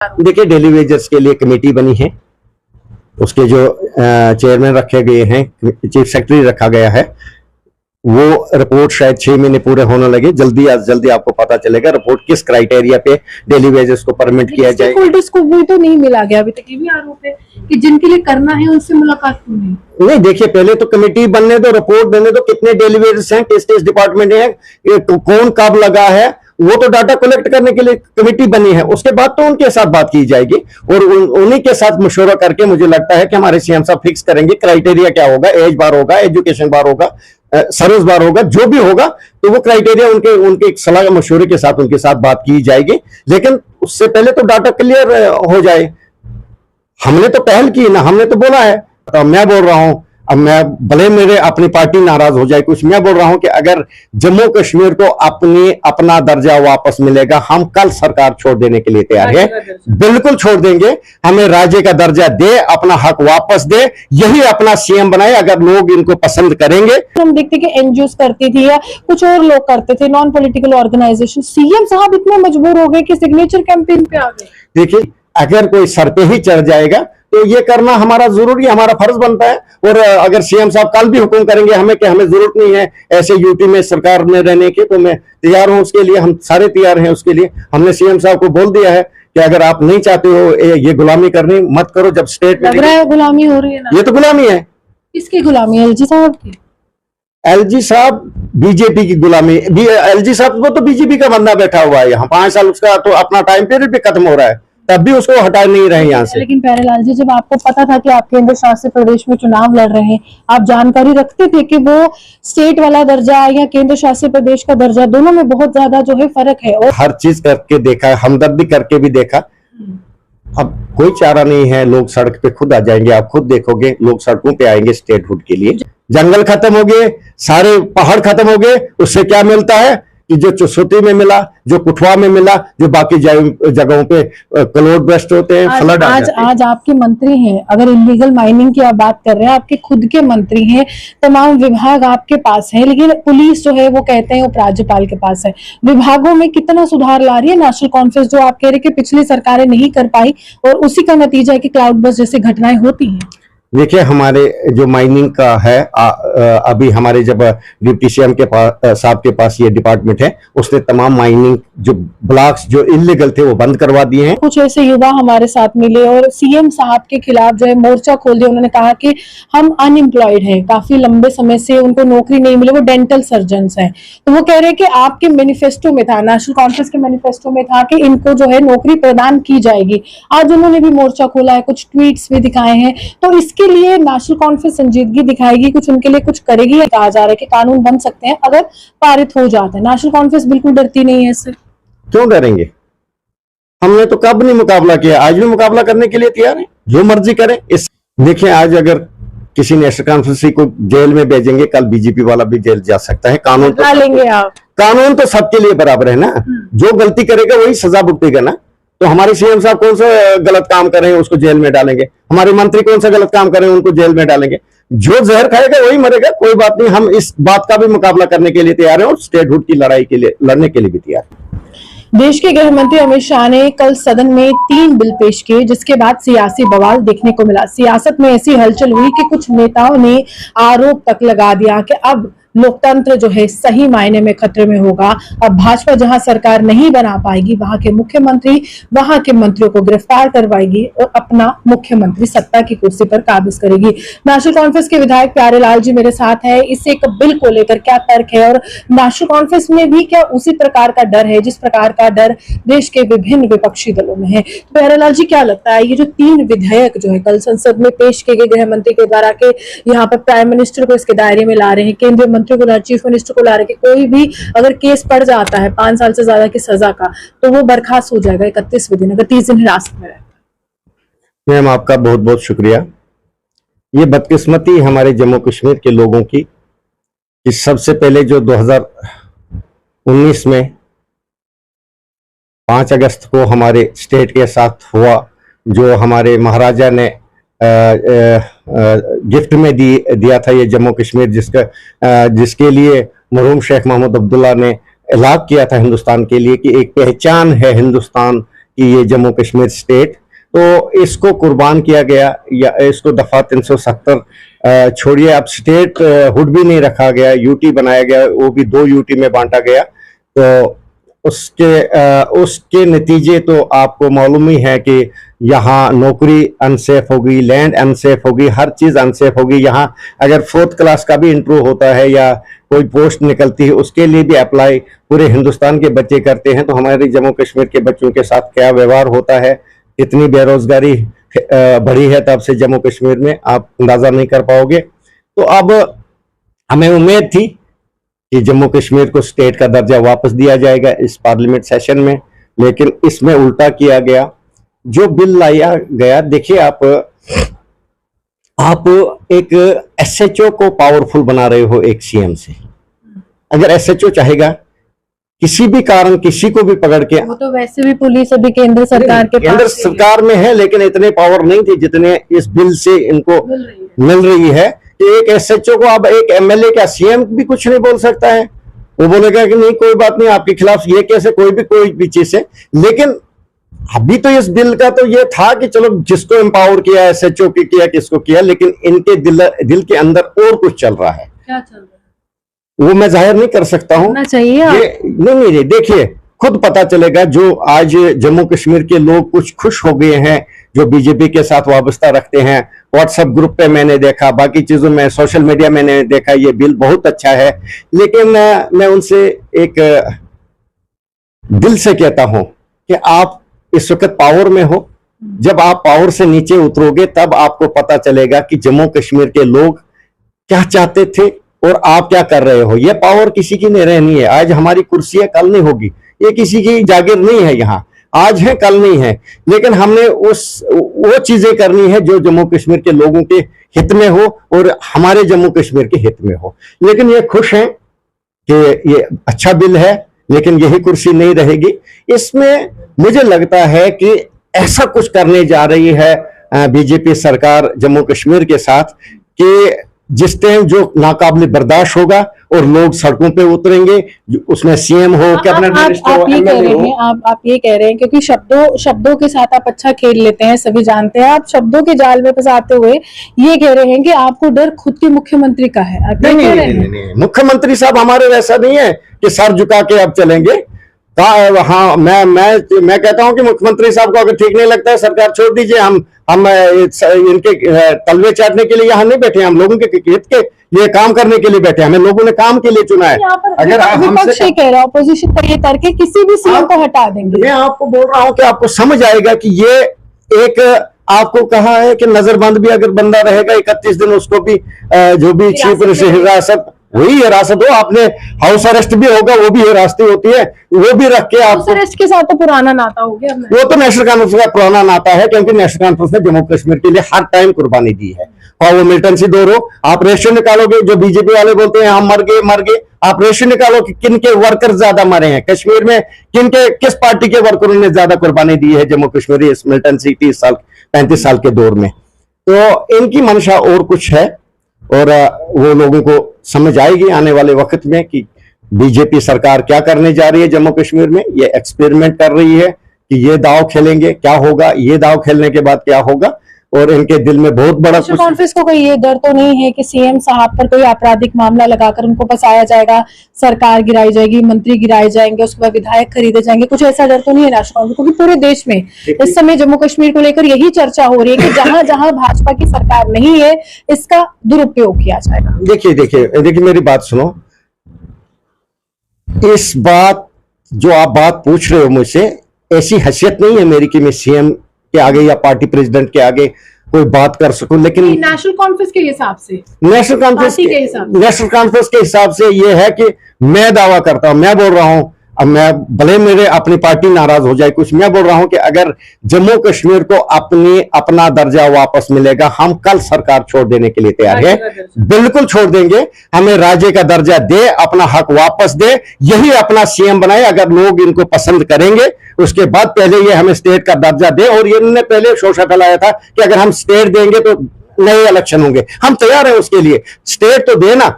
देखिए, daily wagers के लिए कमेटी बनी है, उसके जो चेयरमैन रखे गए हैं, चीफ सेक्रेटरी रखा गया है। वो रिपोर्ट शायद 6 महीने पूरे होने लगे, जल्दी आज जल्दी आपको पता चलेगा रिपोर्ट किस क्राइटेरिया पे डेली वेजेस को परमिट किया जाए। होल्डर्स को भी तो नहीं मिला गया अभी तक, ये भी आरोप है कि जिनके लिए करना है उनसे मुलाकात क्यों नहीं। देखिए, पहले तो कमेटी बनने दो, रिपोर्ट देने दो, कितने डेली वेजेस हैं, किस किस डिपार्टमेंट है, कौन कब लगा है, वो तो डाटा कलेक्ट करने के लिए कमेटी बनी है। उसके बाद तो उनके साथ बात की जाएगी और उन्हीं के साथ मशवरा करके मुझे लगता है कि हमारे सीएम साहब फिक्स करेंगे क्राइटेरिया क्या होगा, एज बार होगा, एजुकेशन बार होगा, सर्विस बार होगा, जो भी होगा तो वो क्राइटेरिया उनके सलाह मशवरे के साथ उनके साथ बात की जाएगी। लेकिन उससे पहले तो डाटा क्लियर हो जाए। हमने तो पहल की ना, हमने तो बोला है। तो मैं बोल रहा हूं, अब मैं भले मेरे अपनी पार्टी नाराज हो जाए कुछ, मैं बोल रहा हूं कि अगर जम्मू कश्मीर को अपना दर्जा वापस मिलेगा, हम कल सरकार छोड़ देने के लिए तैयार है, बिल्कुल छोड़ देंगे। हमें राज्य का दर्जा दे, अपना हक वापस दे, यही अपना सीएम बनाए। अगर लोग इनको पसंद करेंगे। हम देखते कि एनजीओ करती थी या कुछ और लोग करते थे, नॉन पॉलिटिकल ऑर्गेनाइजेशन, सीएम साहब इतने मजबूर हो गए कि सिग्नेचर कैंपेन पे आ गए। देखिए, अगर कोई सर पे ही चढ़ जाएगा तो ये करना हमारा जरूरी, हमारा फर्ज बनता है। और अगर सीएम साहब कल भी हुक्म करेंगे हमें कि हमें जरूरत नहीं है ऐसे यूटी में सरकार में रहने की, तो मैं तैयार हूं उसके लिए, हम सारे तैयार हैं उसके लिए। हमने सीएम साहब को बोल दिया है कि अगर आप नहीं चाहते हो ये गुलामी करनी, मत करो। जब स्टेट में लग रहा है गुलामी हो रही है ना, ये तो गुलामी है। किसकी गुलामी है? एलजी साहब की। एलजी साहब बीजेपी की गुलामी। एलजी साहब को तो बीजेपी का बंदा बैठा हुआ है यहाँ, 5 साल उसका तो अपना टाइम पीरियड भी खत्म हो रहा है, तब भी उसको हटा नहीं रहे यहाँ से। लेकिन प्यारेलाल जी, जब आपको पता था कि आप केंद्र शासित प्रदेश में चुनाव लड़ रहे हैं, आप जानकारी रखते थे कि वो स्टेट वाला दर्जा या केंद्र शासित प्रदेश का दर्जा, दोनों में बहुत ज्यादा जो है फर्क है। और हर चीज करके देखा, हमदर्दी करके भी देखा। अब कोई चारा नहीं है, लोग सड़क पे खुद आ जाएंगे, आप खुद देखोगे, लोग सड़कों पे आएंगे स्टेटहुड के लिए। जंगल खत्म हो गए, सारे पहाड़ खत्म हो गए, उससे क्या मिलता है कि जो चुसौती में मिला, जो कुठवा में मिला, जो बाकी जगहों पे क्लोड बस्ट होते हैं, फ्लड आज आपके मंत्री हैं, अगर इलीगल माइनिंग की आप बात कर रहे हैं, आपके खुद के मंत्री हैं, तमाम विभाग आपके पास हैं, लेकिन पुलिस जो है वो कहते हैं उपराज्यपाल के पास है। विभागों में कितना सुधार ला रही है नेशनल कॉन्फ्रेंस, जो आप कह रहे कि पिछली सरकारें नहीं कर पाई, और उसी का नतीजा है कि क्लाउड बस्ट जैसी घटनाएं होती हैं। देखिए, हमारे जो माइनिंग का है, अभी हमारे जब डिप्टी सीएम के पास साहब के पास ये डिपार्टमेंट है, उसने तमाम माइनिंग जो ब्लॉक्स जो इलीगल थे वो बंद करवा दिए हैं। कुछ ऐसे युवा हमारे साथ मिले और सीएम साहब के खिलाफ जो है मोर्चा खोल दिया। उन्होंने कहा कि हम अनएम्प्लॉयड हैं, काफी लंबे समय से उनको नौकरी नहीं मिली, वो डेंटल सर्जन्स हैं। तो वो कह रहे हैं कि आपके मैनिफेस्टो में था, नेशनल कॉन्फ्रेंस के मैनिफेस्टो में था कि इनको जो है नौकरी प्रदान की जाएगी। आज उन्होंने भी मोर्चा खोला है, कुछ ट्वीट्स भी दिखाए हैं। तो इसके लिए नेशनल कॉन्फ्रेंस संजीदगी दिखाएगी, कुछ उनके लिए कुछ करेगी। कहा जा रहा है कि कानून बन सकते हैं अगर पारित हो जाता है। नेशनल कॉन्फ्रेंस बिल्कुल डरती नहीं है इससे। क्यों डरेंगे? हमने तो कब नहीं मुकाबला किया, आज भी मुकाबला करने के लिए तैयार है, जो मर्जी करें। देखिए, आज अगर किसी नेशनल कॉन्फ्रेंस को जेल में भेजेंगे, कल बीजेपी वाला भी जेल जा सकता है। कानून तो लेंगे आप, कानून तो सबके लिए बराबर है ना। जो गलती करेगा वही सजा भुगतेगा ना। तो हमारे सीएम साहब कौन सा गलत काम कर रहे हैं उसको जेल में डालेंगे, हमारे मंत्री कौन सा गलत काम कर रहे हैं उनको जेल में डालेंगे। जो जहर खाएगा वही मरेगा, कोई बात नहीं। हम इस बात का भी मुकाबला करने के लिए तैयार हैं और स्टेटहुड की लड़ाई के लिए लड़ने के लिए भी तैयार हैं। देश के गृह मंत्री अमित शाह ने कल सदन में 3 बिल पेश किए, जिसके बाद सियासी बवाल देखने को मिला। सियासत में ऐसी हलचल हुई कि कुछ नेताओं ने आरोप तक लगा दिया कि अब लोकतंत्र जो है सही मायने में खतरे में होगा। अब भाजपा जहां सरकार नहीं बना पाएगी, वहां के मुख्यमंत्री वहां के मंत्रियों को गिरफ्तार करवाएगी और अपना मुख्यमंत्री सत्ता की कुर्सी पर काबिज करेगी। नेशनल कॉन्फ्रेंस के विधायक प्यारेलाल जी मेरे साथ है। इस एक बिल को लेकर क्या तर्क है, और नेशनल कॉन्फ्रेंस में भी क्या उसी प्रकार का डर है जिस प्रकार का डर देश के विभिन्न विपक्षी दलों में है? तो प्यारेलाल जी, क्या लगता है ये जो 3 विधेयक जो है कल संसद में पेश किए गए गृह मंत्री के द्वारा के यहाँ पर प्राइम मिनिस्टर को इसके दायरे में ला रहे हैं, केंद्रीय मंत्री को, चीफ मिनिस्टर को ला रहे कि कोई भी अगर केस पड़ जाता है 5 साल से ज्यादा की सजा का, तो वो बर्खास्त हो जाएगा 31वें दिन, अगर 30 दिन हिरासत में रहता। मैम, आपका बहुत बहुत शुक्रिया। ये बदकिस्मती हमारे जम्मू कश्मीर के लोगों की कि सबसे पहले जो 2019 में 5 अगस्त को हमारे स्टेट के साथ हुआ, जो हमारे महाराजा ने गिफ्ट में दिया था ये जम्मू कश्मीर, जिसके लिए मरहूम शेख मोहम्मद अब्दुल्ला ने ऐलान किया था हिंदुस्तान के लिए कि एक पहचान है हिंदुस्तान कि ये जम्मू कश्मीर स्टेट, तो इसको कुर्बान किया गया या इसको दफा 370 छोड़िए, अब स्टेट हुड भी नहीं रखा गया, यूटी बनाया गया, वो भी 2 यूटी में बांटा गया। तो उसके नतीजे तो आपको मालूम ही है कि यहाँ नौकरी अनसेफ होगी, लैंड अनसेफ होगी, हर चीज अनसेफ होगी। यहाँ अगर 4th क्लास का भी इंटरव्यू होता है या कोई पोस्ट निकलती है उसके लिए भी अप्लाई पूरे हिंदुस्तान के बच्चे करते हैं, तो हमारे जम्मू कश्मीर के बच्चों के साथ क्या व्यवहार होता है, कितनी बेरोजगारी बढ़ी है तब से जम्मू कश्मीर में, आप अंदाजा नहीं कर पाओगे। तो अब हमें उम्मीद थी कि जम्मू कश्मीर को स्टेट का दर्जा वापस दिया जाएगा इस पार्लियामेंट सेशन में, लेकिन इसमें उल्टा किया गया। जो बिल लाया गया, देखिए आप एक एसएचओ को पावरफुल बना रहे हो एक सीएम से। अगर एसएचओ चाहेगा किसी भी कारण किसी को भी पकड़ के, वो तो वैसे भी पुलिस अभी केंद्र सरकार के केंद्र पास सरकार में है, लेकिन इतने पावर नहीं थी जितने इस बिल से इनको मिल रही है कि एक एसएचओ को अब एक एमएलए का सीएम भी कुछ नहीं बोल सकता है। वो बोलेगा कि नहीं कोई बात नहीं, आपके खिलाफ ये कैसे, कोई भी चीज से। लेकिन अभी तो इस बिल का तो ये था कि चलो जिसको एम्पावर किया, एसएचओ की किया, किसको किया, लेकिन इनके दिल के अंदर और कुछ चल रहा है। क्या चल रहा है वो मैं जाहिर नहीं कर सकता हूँ। चाहिए नहीं, देखिए खुद पता चलेगा। जो आज जम्मू कश्मीर के लोग कुछ खुश हो गए हैं, जो बीजेपी के साथ वाबस्ता रखते हैं, व्हाट्सएप ग्रुप पे मैंने देखा, बाकी चीजों में सोशल मीडिया मैंने देखा, ये बिल बहुत अच्छा है। लेकिन मैं उनसे एक दिल से कहता हूं कि आप इस वक्त पावर में हो, जब आप पावर से नीचे उतरोगे तब आपको पता चलेगा कि जम्मू कश्मीर के लोग क्या चाहते थे और आप क्या कर रहे हो। ये पावर किसी की नहीं रहनी है। आज हमारी कुर्सी है, कल नहीं होगी। ये किसी की जागीर नहीं है, यहाँ आज है कल नहीं है। लेकिन हमने वो चीजें करनी है जो जम्मू कश्मीर के लोगों के हित में हो और हमारे जम्मू कश्मीर के हित में हो। लेकिन ये खुश हैं कि ये अच्छा बिल है, लेकिन यही कुर्सी नहीं रहेगी। इसमें मुझे लगता है कि ऐसा कुछ करने जा रही है बीजेपी सरकार जम्मू कश्मीर के साथ कि जिस टाइम जो नाकाबिल बर्दाश्त होगा और लोग सड़कों पे उतरेंगे, उसमें सीएम हो, कैबिनेट मिनिस्टर हो, एमएलए हो। आप ये कह रहे हैं क्योंकि शब्दों के साथ आप अच्छा खेल लेते हैं, सभी जानते हैं। आप शब्दों के जाल में फंसाते हुए ये कह रहे हैं कि आपको डर खुद के मुख्यमंत्री का है। नहीं, मुख्यमंत्री साहब हमारे वैसा नहीं है कि सर झुका के अब चलेंगे। हाँ, मैं कहता हूं कि मुख्यमंत्री साहब को अगर ठीक नहीं लगता है, सरकार छोड़ दीजिए। हम इनके तलवे चाटने के लिए यहाँ नहीं बैठे, हम लोगों के हित के लिए काम करने के लिए बैठे, हमें लोगों ने काम के लिए चुना है। अगर आप हमसे कह रहे हैं ऑपोजिशन का ये करके किसी भी सीएम को हटा देंगे, मैं आपको बोल रहा हूं कि आपको समझ आएगा कि ये एक आपको कहा है कि नजरबंद भी अगर बंदा रहेगा 31 दिन, उसको भी जो भी चीफ मिनिस्टर हिरासत, वही हिरासत हो, आपने हाउस अरेस्ट भी होगा, वो भी हिरासत होती है, वो भी रख के हाउस अरेस्ट के साथ तो पुराना नाता हो गया। वो तो नेशनल कॉन्फ्रेंस का पुराना नाता है, क्योंकि नेशनल कॉन्फ्रेंस ने जम्मू कश्मीर के लिए हर टाइम कुर्बानी दी है। और वो मिलिटेंसी दो रो, आप रेशियो निकालोगे, जो बीजेपी वाले बोलते हैं हम मर गए, आप रेशियो निकालो कि किन के वर्कर ज्यादा मरे हैं कश्मीर में, किस पार्टी के वर्करों ने ज्यादा कुर्बानी दी है जम्मू कश्मीर इस मिलिटेंसी 35 साल के दौर में। तो इनकी मंशा और कुछ है, और वो लोगों को समझ आएगी आने वाले वक्त में कि बीजेपी सरकार क्या करने जा रही है जम्मू कश्मीर में। ये एक्सपेरिमेंट कर रही है कि ये दाव खेलेंगे, क्या होगा, ये दाव खेलने के बाद क्या होगा, और इनके दिल में बहुत बड़ा कुछ। कांग्रेस को कोई ये डर तो नहीं है कि सीएम साहब पर कोई आपराधिक मामला लगाकर उनको फंसाया जाएगा, सरकार गिराई जाएगी, मंत्री गिराए जाएंगे, उसके बाद विधायक खरीदे जाएंगे? कुछ ऐसा डर तो नहीं है नेशनल कांग्रेस? क्योंकि पूरे देश में इस समय जम्मू कश्मीर को लेकर यही चर्चा हो रही है कि जहां जहां भाजपा की सरकार नहीं है, इसका दुरुपयोग किया जाएगा। देखिए मेरी बात सुनो। इस बात जो आप बात पूछ रहे हो मुझसे, ऐसी हैसियत नहीं है मेरी कि मैं सीएम के आगे या पार्टी प्रेसिडेंट के आगे कोई बात कर सकूं। लेकिन नेशनल कॉन्फ्रेंस के हिसाब से, नेशनल कॉन्फ्रेंस के हिसाब से ये है कि मैं दावा करता हूं, मैं बोल रहा हूं, अब मैं भले मेरे अपनी पार्टी नाराज हो जाए कुछ, मैं बोल रहा हूं कि अगर जम्मू कश्मीर को अपना दर्जा वापस मिलेगा, हम कल सरकार छोड़ देने के लिए तैयार है। बिल्कुल छोड़ देंगे। हमें राज्य का दर्जा दे, अपना हक वापस दे, यही अपना सीएम बनाए। अगर लोग इनको पसंद करेंगे, उसके बाद पहले ये हमें स्टेट का दर्जा दे। और इन्होंने पहले शोषा फैलाया था कि अगर हम स्टेट देंगे तो नए इलेक्शन होंगे। हम तैयार हैं उसके लिए। स्टेट तो देना,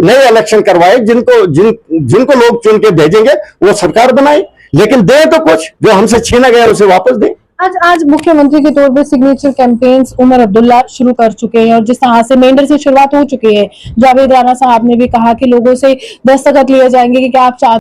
नए इलेक्शन करवाए, जिनको लोग चुन के भेजेंगे वो सरकार बनाए। लेकिन दें तो कुछ, जो हमसे छीना गया उसे वापस दें। आज मुख्यमंत्री के तौर पर सिग्नेचर कैंपेन्स उमर अब्दुल्ला शुरू कर चुके हैं और जिस तरह से मेंढर से शुरुआत हो चुकी है, जावेद राणा साहब ने भी कहा कि लोगों से दस्तखत लिए जाएंगे कि क्या आप चाहते